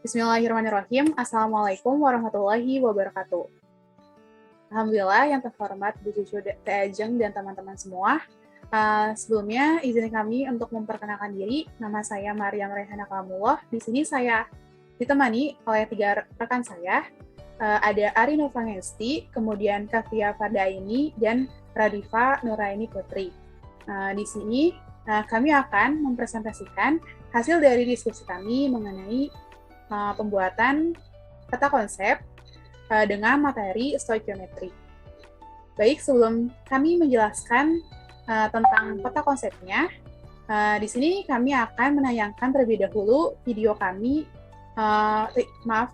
Bismillahirrahmanirrahim. Assalamualaikum warahmatullahi wabarakatuh. Alhamdulillah yang terhormat Bu Cucu Teh Ajeng dan teman-teman semua. Sebelumnya izin kami untuk memperkenalkan diri. Nama saya Maryam Rehana Kalamullah. Di sini saya ditemani oleh 3 rekan saya. Ada Ari Novangesti, kemudian Kafia Fardaini, dan Radifa Nuraini Putri. Di sini kami akan mempresentasikan hasil dari diskusi kami mengenai pembuatan peta konsep dengan materi stoikiometri. Baik, sebelum kami menjelaskan tentang peta konsepnya, di sini kami akan menayangkan terlebih dahulu video kami,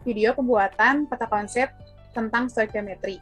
video pembuatan peta konsep tentang stoikiometri.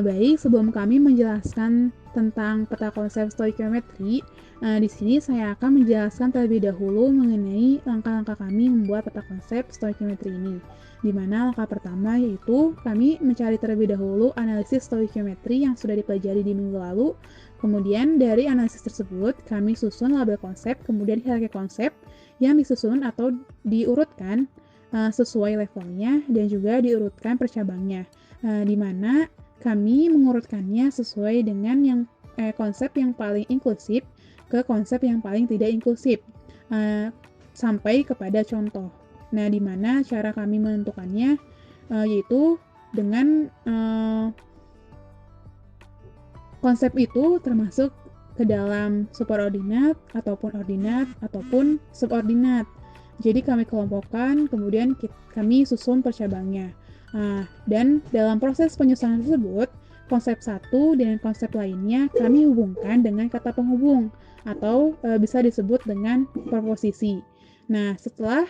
Baik, sebelum kami menjelaskan tentang peta konsep stoikiometri, di sini saya akan menjelaskan terlebih dahulu mengenai langkah-langkah kami membuat peta konsep stoikiometri ini. Di mana langkah pertama yaitu kami mencari terlebih dahulu analisis stoikiometri yang sudah dipelajari di minggu lalu. Kemudian dari analisis tersebut kami susun label konsep, kemudian hierarki konsep yang disusun atau diurutkan sesuai levelnya dan juga diurutkan per cabangnya. Di mana kami mengurutkannya sesuai dengan konsep yang paling inklusif ke konsep yang paling tidak inklusif, sampai kepada contoh. Nah, di mana cara kami menentukannya yaitu dengan konsep itu termasuk ke dalam superordinat ataupun ordinat ataupun subordinat. Jadi kami kelompokkan, kemudian kami susun per cabangnya. Dan dalam proses penyusunan tersebut, konsep satu dengan konsep lainnya kami hubungkan dengan kata penghubung atau bisa disebut dengan proposisi. Nah, setelah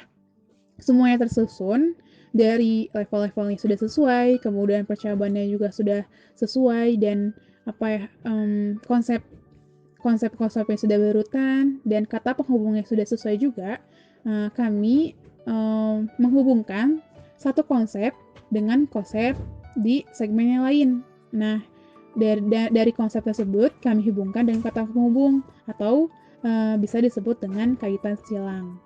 semuanya tersusun, dari level-levelnya sudah sesuai, kemudian percabannya juga sudah sesuai, dan konsep-konsepnya sudah berurutan, dan kata penghubungnya sudah sesuai juga, kami menghubungkan satu konsep dengan konsep di segmen yang lain. Nah, dari konsep tersebut kami hubungkan dengan kata penghubung atau bisa disebut dengan kaitan silang.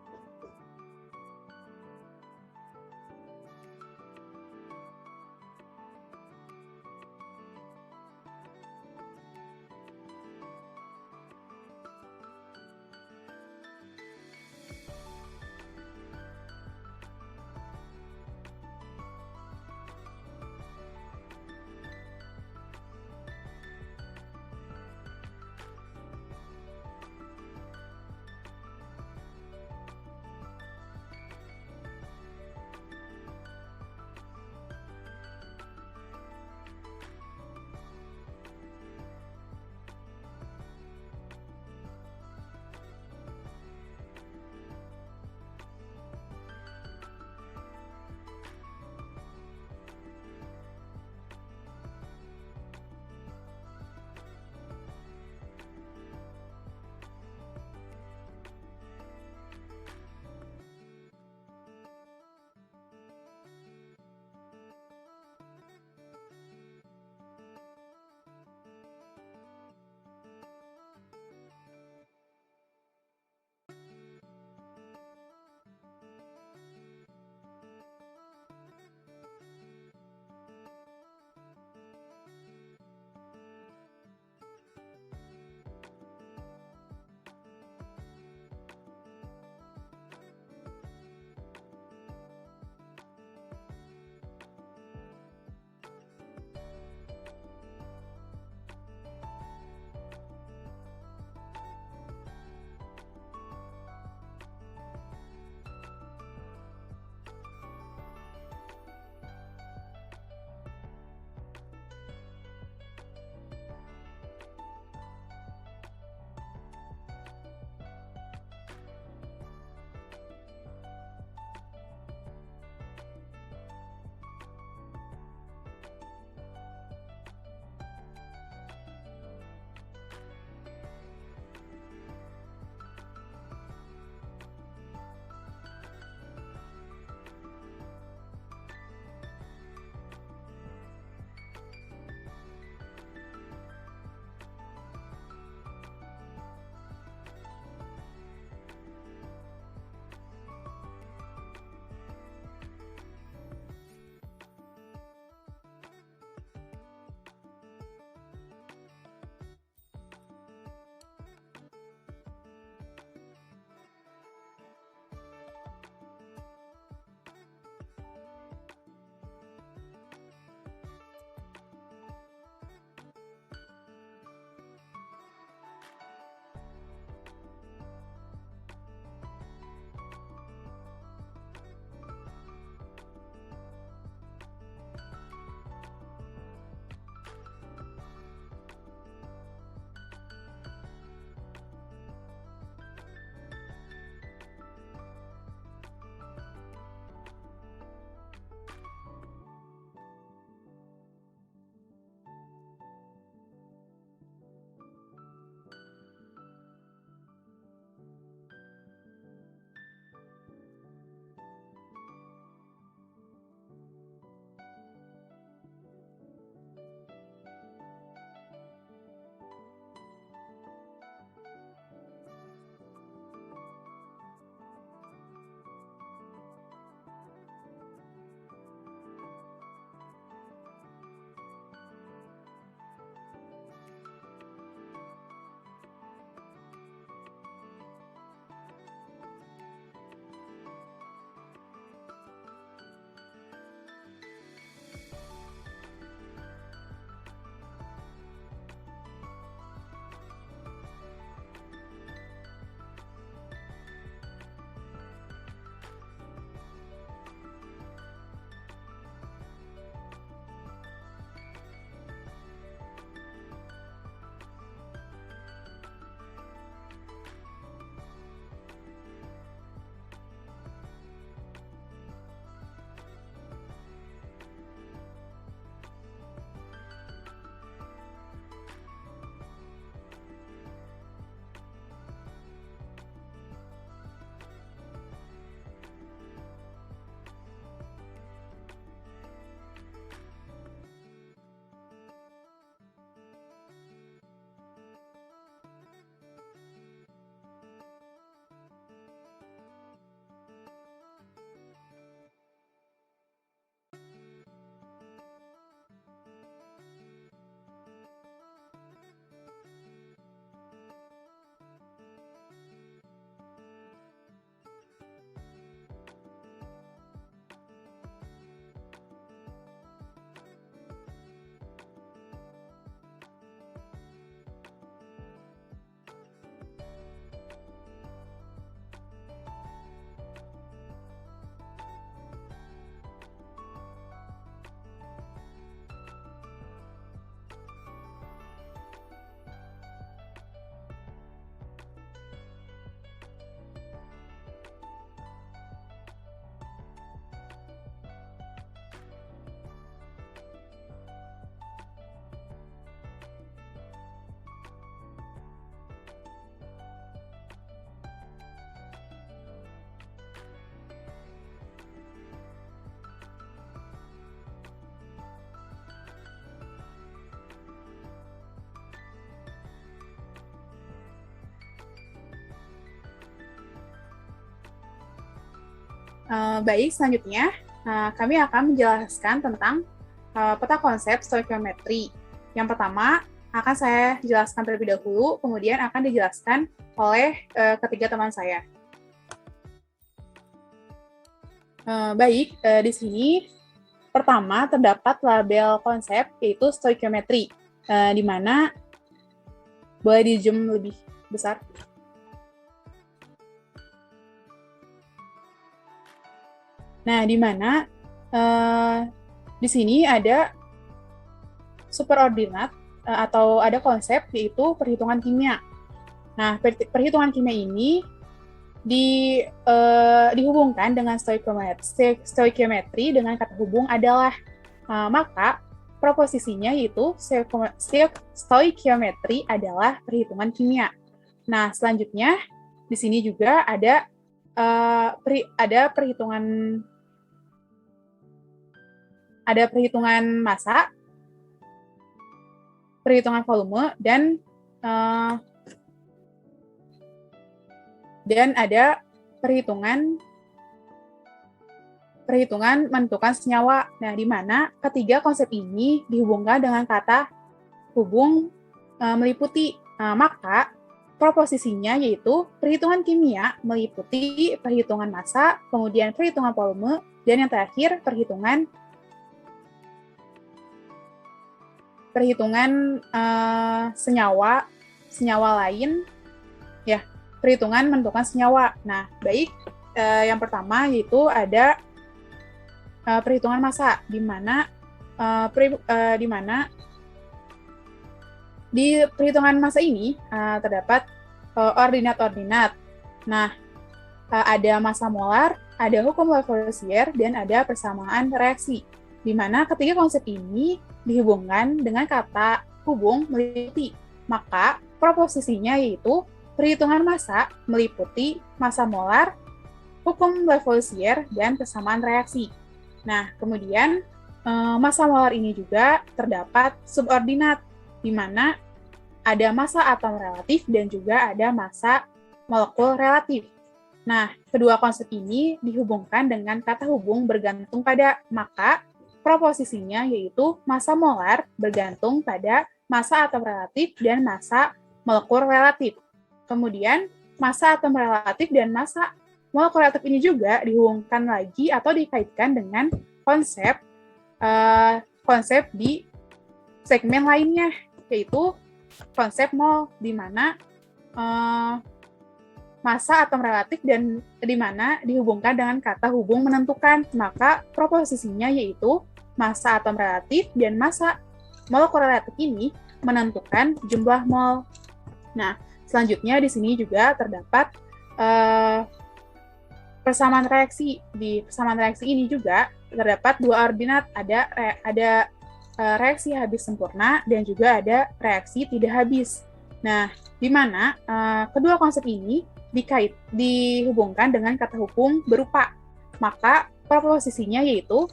Baik, selanjutnya kami akan menjelaskan tentang peta konsep stoikiometri. Yang pertama akan saya jelaskan terlebih dahulu, kemudian akan dijelaskan oleh ketiga teman saya. Baik, di sini pertama terdapat label konsep yaitu stoikiometri, di mana boleh di zoom lebih besar. Nah, di mana di sini ada superordinat atau ada konsep yaitu perhitungan kimia. Nah, perhitungan kimia ini dihubungkan dengan stoikiometri dengan kata hubung adalah, maka proposisinya yaitu stoikiometri adalah perhitungan kimia. Nah, selanjutnya di sini juga ada perhitungan massa, perhitungan volume, dan ada perhitungan menentukan senyawa. Nah, di mana ketiga konsep ini dihubungkan dengan kata hubung meliputi. Maka proposisinya yaitu perhitungan kimia meliputi perhitungan massa, kemudian perhitungan volume, dan yang terakhir perhitungan senyawa lain, ya, perhitungan menentukan senyawa. Nah, baik, yang pertama yaitu ada perhitungan massa, di mana di perhitungan massa ini terdapat ordinat-ordinat. Nah, ada massa molar, ada hukum Lavoisier, dan ada persamaan reaksi, di mana ketiga konsep ini dihubungkan dengan kata hubung meliputi. Maka proposisinya yaitu perhitungan massa meliputi massa molar, hukum Lavoisier, dan persamaan reaksi. Nah, kemudian massa molar ini juga terdapat subordinat, di mana ada massa atom relatif dan juga ada massa molekul relatif. Nah, kedua konsep ini dihubungkan dengan kata hubung bergantung pada, maka proposisinya yaitu massa molar bergantung pada massa atom relatif dan massa molekul relatif. Kemudian, massa atom relatif dan massa molekul relatif ini juga dihubungkan lagi atau dikaitkan dengan konsep di segmen lainnya, yaitu konsep mol, di mana massa atom relatif dan di mana dihubungkan dengan kata hubung menentukan, maka proposisinya yaitu massa atom relatif dan massa molekul relatif ini menentukan jumlah mol. Nah, selanjutnya di sini juga terdapat persamaan reaksi. Di persamaan reaksi ini juga terdapat dua ordinat, ada reaksi habis sempurna dan juga ada reaksi tidak habis. Nah, di mana kedua konsep ini dihubungkan dengan kata hubung berupa, maka proposisinya yaitu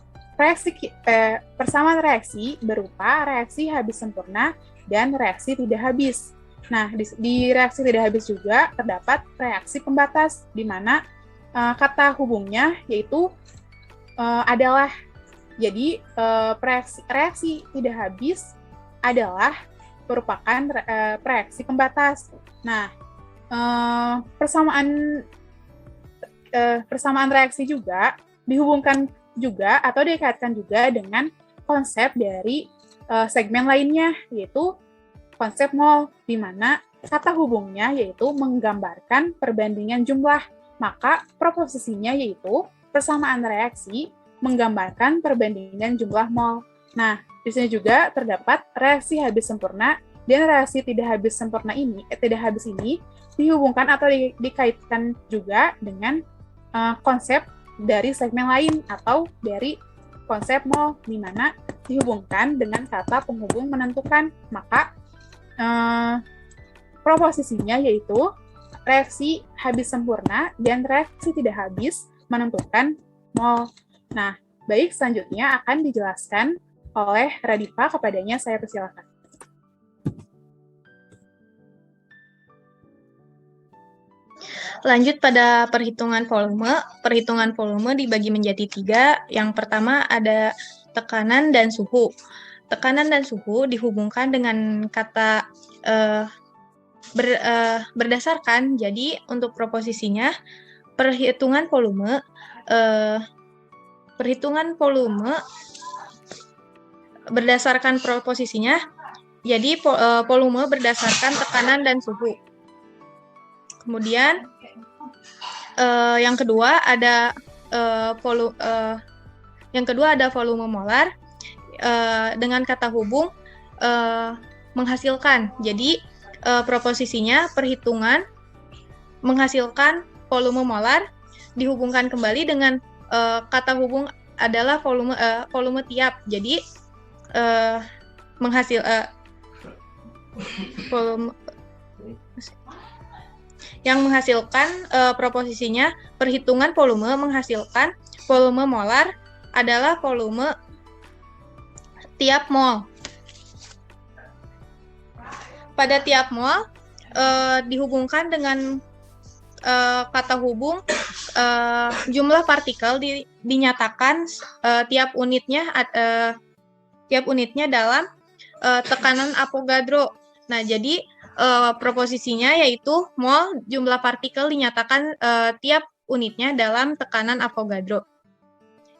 persamaan reaksi berupa reaksi habis sempurna dan reaksi tidak habis. Nah, di reaksi tidak habis juga terdapat reaksi pembatas, di mana kata hubungnya yaitu adalah, jadi reaksi tidak habis adalah merupakan reaksi pembatas. Nah, persamaan reaksi juga dihubungkan juga atau dikaitkan juga dengan konsep dari segmen lainnya, yaitu konsep mol, di mana kata hubungnya yaitu menggambarkan perbandingan jumlah, maka proposisinya yaitu persamaan reaksi menggambarkan perbandingan jumlah mol. Nah, di sini juga terdapat reaksi habis sempurna dan reaksi tidak habis ini dihubungkan atau dikaitkan juga dengan konsep dari segmen lain atau dari konsep mol, di mana dihubungkan dengan kata penghubung menentukan, maka proposisinya yaitu reaksi habis sempurna dan reaksi tidak habis menentukan mol. Nah, baik, selanjutnya akan dijelaskan oleh Radifa, kepadanya saya persilakan. Lanjut pada perhitungan volume. Perhitungan volume dibagi menjadi 3. Yang pertama ada tekanan dan suhu. Tekanan dan suhu dihubungkan dengan kata berdasarkan. Jadi untuk proposisinya perhitungan volume berdasarkan proposisinya. Jadi volume berdasarkan tekanan dan suhu. Kemudian yang kedua ada volume molar dengan kata hubung menghasilkan. Jadi proposisinya perhitungan menghasilkan volume molar dihubungkan kembali dengan kata hubung adalah volume tiap. Jadi volume yang menghasilkan proposisinya perhitungan volume menghasilkan volume molar adalah volume tiap mol. Pada tiap mol dihubungkan dengan kata hubung jumlah partikel dinyatakan tiap unitnya dalam tekanan Avogadro. Nah, jadi proposisinya yaitu mol jumlah partikel dinyatakan tiap unitnya dalam tekanan Avogadro.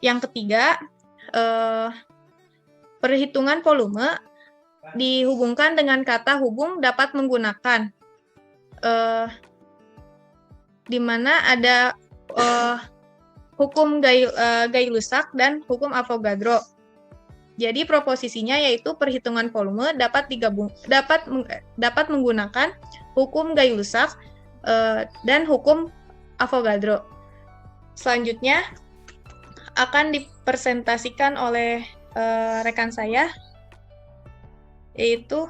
Yang ketiga, perhitungan volume dihubungkan dengan kata hubung dapat menggunakan, di mana ada hukum Gay-Lussac dan hukum Avogadro. Jadi proposisinya yaitu perhitungan volume dapat menggunakan hukum Gay-Lussac dan hukum Avogadro. Selanjutnya akan dipresentasikan oleh rekan saya, yaitu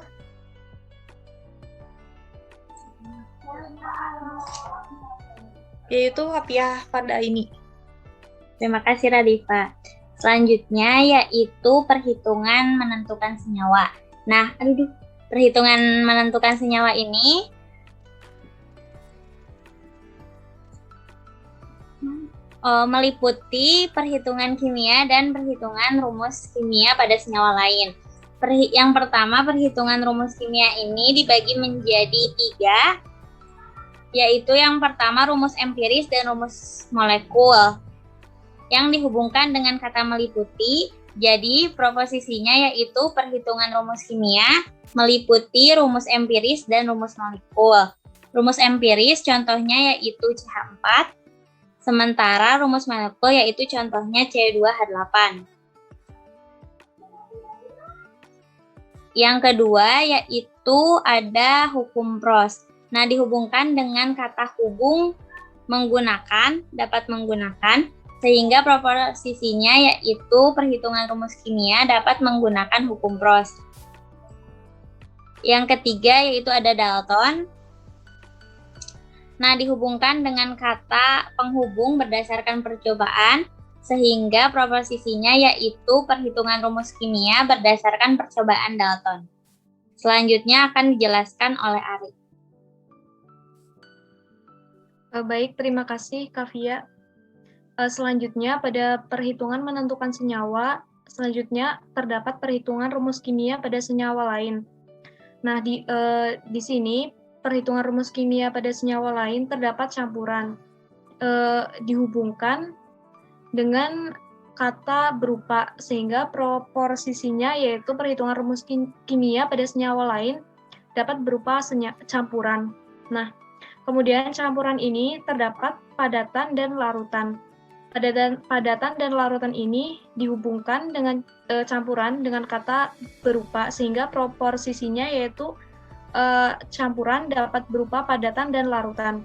Hafiah Fardaini. Terima kasih Radifa. Selanjutnya yaitu perhitungan menentukan senyawa. Nah, perhitungan menentukan senyawa ini meliputi perhitungan kimia dan perhitungan rumus kimia pada senyawa lain. Yang pertama, perhitungan rumus kimia ini dibagi menjadi 3, yaitu yang pertama rumus empiris dan rumus molekul yang dihubungkan dengan kata meliputi. Jadi proposisinya yaitu perhitungan rumus kimia meliputi rumus empiris dan rumus molekul. Rumus empiris contohnya yaitu CH4, sementara rumus molekul yaitu contohnya C2H8. Yang kedua yaitu ada hukum Prost. Nah, dihubungkan dengan kata hubung dapat menggunakan, sehingga proposisinya yaitu perhitungan rumus kimia dapat menggunakan hukum Prost. Yang ketiga yaitu ada Dalton. Nah, dihubungkan dengan kata penghubung berdasarkan percobaan, sehingga proposisinya yaitu perhitungan rumus kimia berdasarkan percobaan Dalton. Selanjutnya akan dijelaskan oleh Ari. Baik, terima kasih Kavia. Selanjutnya pada perhitungan menentukan senyawa, selanjutnya terdapat perhitungan rumus kimia pada senyawa lain. Nah, di sini perhitungan rumus kimia pada senyawa lain terdapat campuran, dihubungkan dengan kata berupa, sehingga proposisinya yaitu perhitungan rumus kimia pada senyawa lain dapat berupa campuran. Nah, kemudian campuran ini terdapat padatan dan larutan. Padatan dan larutan ini dihubungkan dengan campuran dengan kata berupa, sehingga proposisinya yaitu campuran dapat berupa padatan dan larutan.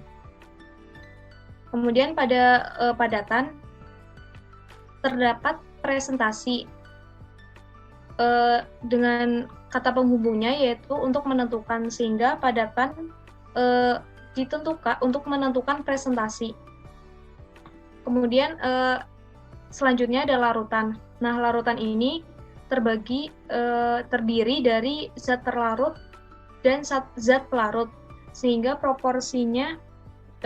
Kemudian pada padatan terdapat presentasi dengan kata penghubungnya yaitu untuk menentukan, sehingga padatan ditentukan untuk menentukan presentasi. Kemudian selanjutnya ada larutan. Nah, larutan ini terdiri dari zat terlarut dan zat pelarut, sehingga proporsinya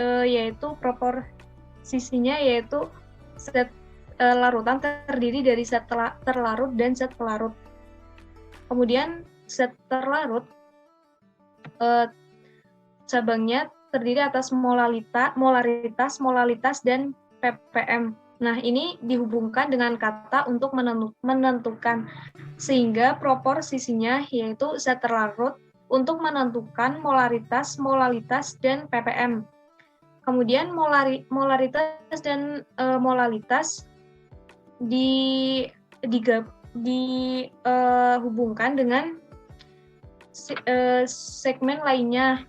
yaitu proporsinya yaitu zat larutan terdiri dari zat terlarut dan zat pelarut. Kemudian zat terlarut cabangnya terdiri atas molaritas, dan ppm. Nah, ini dihubungkan dengan kata untuk menentukan, sehingga proporsinya yaitu zat terlarut untuk menentukan molaritas, dan ppm. Kemudian molaritas dan molalitas dihubungkan dengan segmen lainnya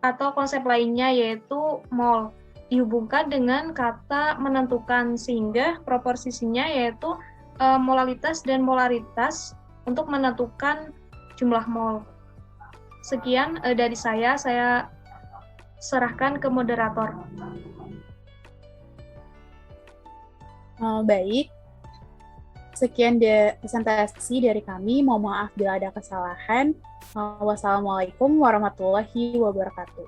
atau konsep lainnya yaitu mol, dihubungkan dengan kata menentukan, sehingga proporsinya yaitu molalitas dan molaritas untuk menentukan jumlah mol. Sekian dari saya serahkan ke moderator. Baik, sekian presentasi dari kami. Mohon maaf bila ada kesalahan. Wassalamualaikum warahmatullahi wabarakatuh.